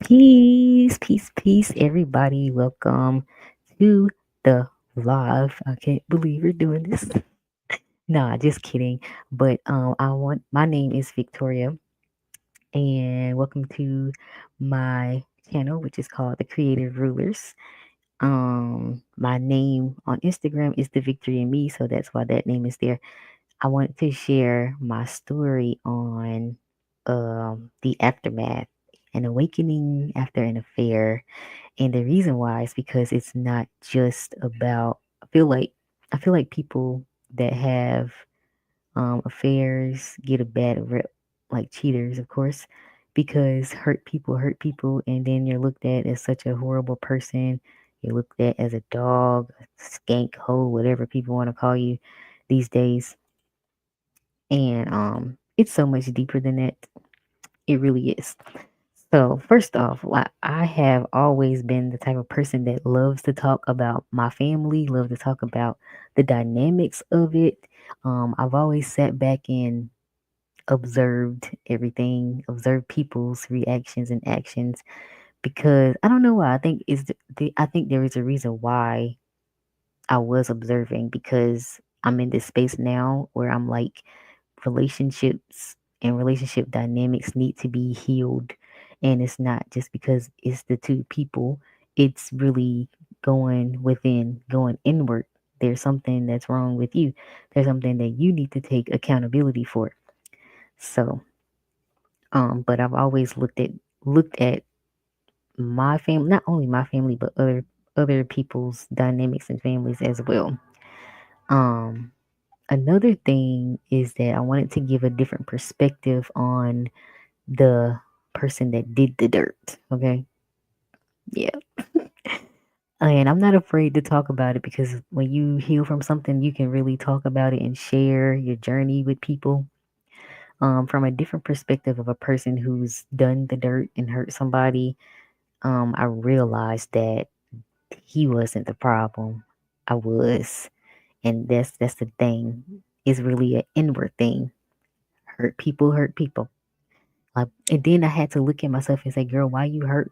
Peace, peace, peace, everybody. Welcome to the live. I can't believe we're doing this. Nah, just kidding. But my name is Victoria, and welcome to my channel, which is called The Creative Rulers. My name on Instagram is The Victory in Me, so that's why that name is there. I wanted to share my story on the aftermath, an awakening after an affair. And the reason why is because it's not just about I feel like people that have affairs get a bad rep, like cheaters, of course, because hurt people, and then you're looked at as such a horrible person. You're looked at as a dog, a skank, hoe, whatever people want to call you these days. And it's so much deeper than that. It really is. So, first off, I have always been the type of person that loves to talk about my family, love to talk about the dynamics of it. I've always sat back and observed everything, observed people's reactions and actions because I don't know why. I think I think there is a reason why I was observing because I'm in this space now where I'm like relationships and relationship dynamics need to be healed. And it's not just because it's the two people, it's really going within, going inward. There's something that's wrong with you. There's something that you need to take accountability for. So, but I've always looked at my family, not only my family, but other people's dynamics and families as well. Um, Another thing is that I wanted to give a different perspective on the person that did the dirt. Okay. Yeah. And I'm not afraid to talk about it because when you heal from something, you can really talk about it and share your journey with people from a different perspective of a person who's done the dirt and hurt somebody. I realized that he wasn't the problem. I was. And that's the thing. It's really an inward thing. Hurt people hurt people. Like, and then I had to look at myself and say, "Girl, why you hurt?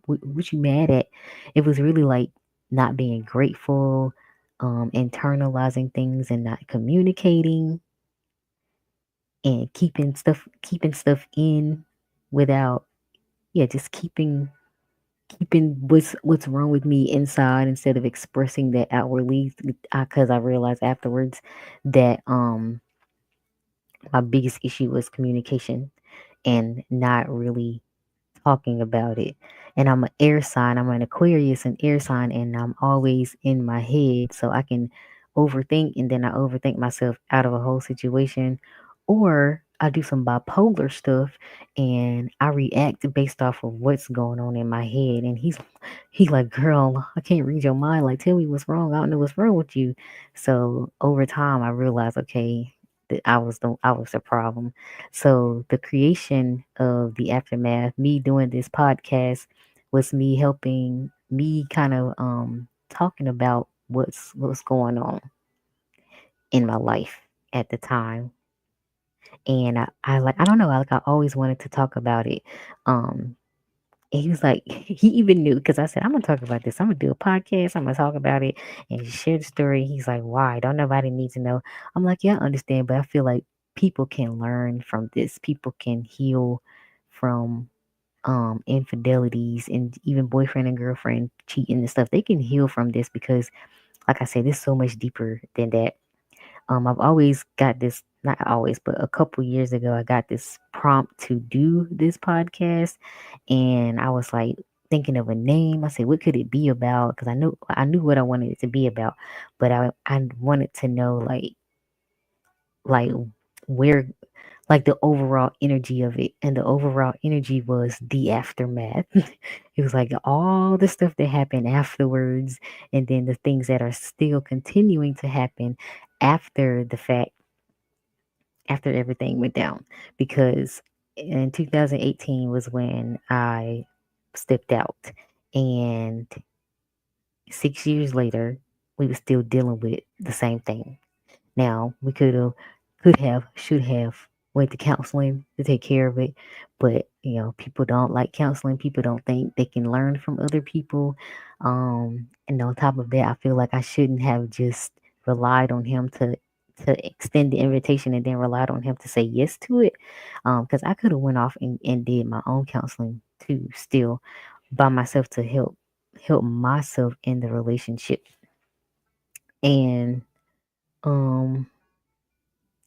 What you mad at?" It was really like not being grateful, internalizing things and not communicating, and keeping stuff in without, yeah, just keeping what's wrong with me inside instead of expressing that outwardly. Because I realized afterwards that my biggest issue was communication and not really talking about it. And I'm an air sign. I'm an Aquarius and air sign, and I'm always in my head, so I can overthink, and then I overthink myself out of a whole situation, or I do some bipolar stuff, and I react based off of what's going on in my head. And he's like, "Girl, I can't read your mind. Like, tell me what's wrong. I don't know what's wrong with you." So over time, I realized, okay, that I was the problem. So the creation of the aftermath, me doing this podcast, was me helping me kind of talking about what's going on in my life at the time. And I like I don't know, like I always wanted to talk about it. Um and he was like, he even knew because I said, I'm gonna talk about this. I'm gonna do a podcast. I'm gonna talk about it and share the story. He's like, why? Don't nobody need to know? I'm like, yeah, I understand, but I feel like people can learn from this. People can heal from infidelities and even boyfriend and girlfriend cheating and stuff. They can heal from this because, like I said, it's so much deeper than that. I've always got this, not always, but a couple years ago, I got this prompt to do this podcast, and I was like thinking of a name. I said, what could it be about? Because I knew what I wanted it to be about, but I wanted to know like where like the overall energy of it, and the overall energy was the aftermath. It was like all the stuff that happened afterwards, and then the things that are still continuing to happen after the fact, after everything went down. Because in 2018 was when I stepped out, and 6 years later, we were still dealing with the same thing. Now we could have, should have. went to counseling to take care of it. But people don't like counseling. People don't think they can learn from other people. And on top of that, I feel like I shouldn't have just relied on him to extend the invitation and then relied on him to say yes to it. Because I could have went off and did my own counseling too, still by myself to help myself in the relationship. And um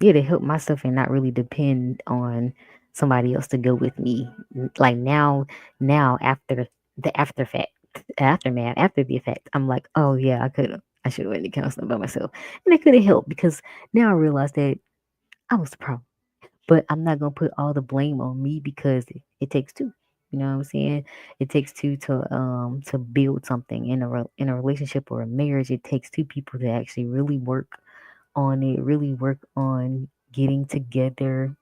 yeah, to help myself and not really depend on somebody else to go with me. Like now after the aftermath, after the effect, I'm like, oh yeah, I should have went to counseling by myself, and it could have helped because now I realize that I was the problem. But I'm not gonna put all the blame on me because it takes two. You know what I'm saying? It takes two to build something in in a relationship or a marriage. It takes two people to actually really work on it, really work on getting together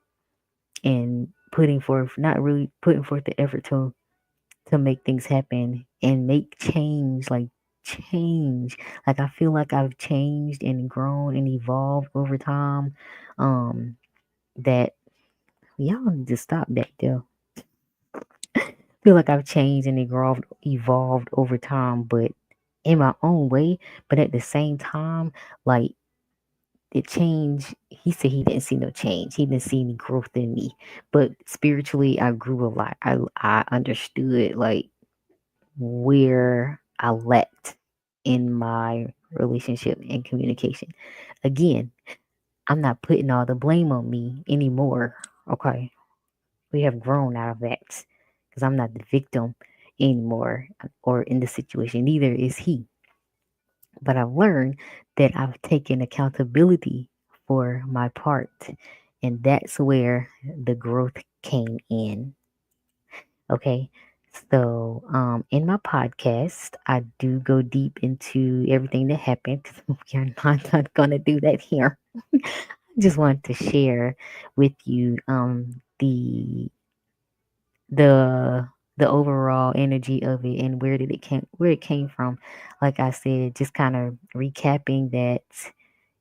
and putting forth, not really putting forth the effort to make things happen and make change, like change. Like I feel like I've changed and grown and evolved over time. That y'all need to stop that there. Feel like I've changed and evolved over time, but in my own way. But at the same time, like the change, he said he didn't see no change. He didn't see any growth in me. But spiritually, I grew a lot. I understood like where I lacked in my relationship and communication. Again, I'm not putting all the blame on me anymore. Okay. We have grown out of that because I'm not the victim anymore or in the situation. Neither is he. But I've learned that I've taken accountability for my part. And that's where the growth came in. Okay. So, in my podcast, I do go deep into everything that happened. We are not going to do that here. I just wanted to share with you the the overall energy of it and where it came from. Like I said, just kind of recapping that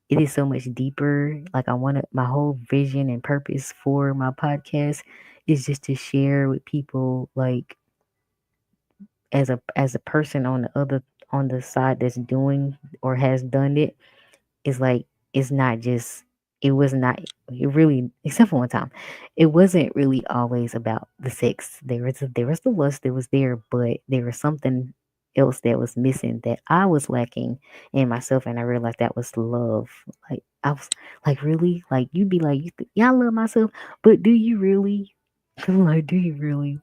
it is so much deeper. Like I want to, my whole vision and purpose for my podcast is just to share with people, like as a person on on the side that's doing or has done it, it's like it's not just it was not it really, except for one time, it wasn't really always about the sex. There was the lust that was there, but there was something else that was missing that I was lacking in myself, and I realized that was love. Like I was like, really, like you'd be like, yeah, I love myself, but do you really? Like, do you really?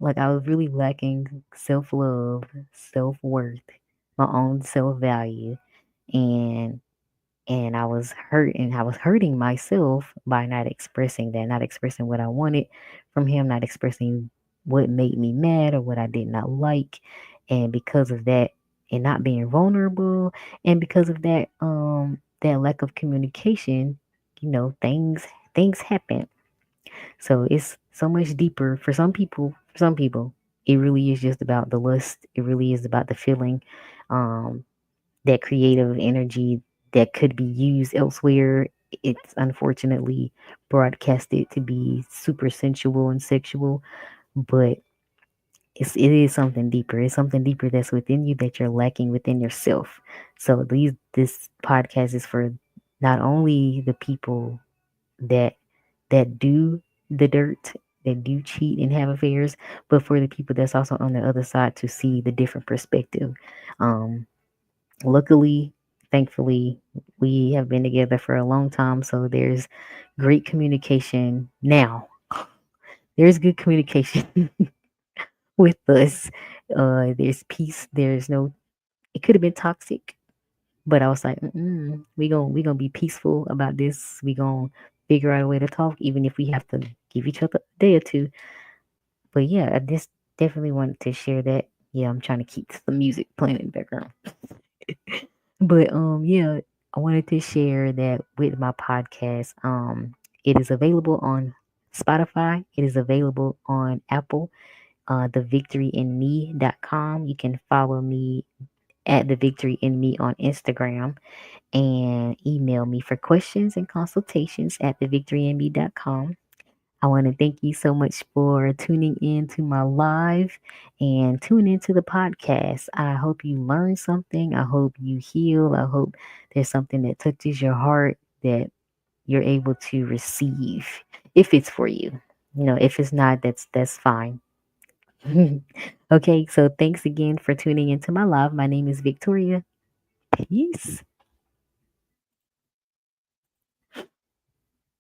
Like I was really lacking self love, self worth, my own self value, and I was hurting myself by not expressing that, not expressing what I wanted from him, not expressing what made me mad or what I did not like. And because of that, and not being vulnerable, and because of that, that lack of communication, things happen. So it's so much deeper for some people. For some people, it really is just about the lust. It really is about the feeling. Um, that creative energy that could be used elsewhere. It's unfortunately broadcasted to be super sensual and sexual, but it is something deeper. It's something deeper that's within you that you're lacking within yourself. So this podcast is for not only the people that do the dirt, that do cheat and have affairs, but for the people that's also on the other side to see the different perspective. Um, Luckily, thankfully, we have been together for a long time, so there's great communication now. There's good communication with us. There's peace. There's no. It could have been toxic, but I was like, we gonna be peaceful about this. We gonna figure out a way to talk, even if we have to give each other a day or two. But yeah, I just definitely wanted to share that. Yeah, I'm trying to keep some music playing in the background. But yeah, I wanted to share that with my podcast. It is available on Spotify. It is available on Apple. TheVictoryInMe.com. You can follow me at the Victory in Me on Instagram, and email me for questions and consultations at thevictoryinme.com. I want to thank you so much for tuning in to my live and tune into the podcast. I hope you learn something. I hope you heal. I hope there's something that touches your heart that you're able to receive if it's for you. If it's not, that's fine. Okay, so thanks again for tuning into my live. My name is Victoria. Peace.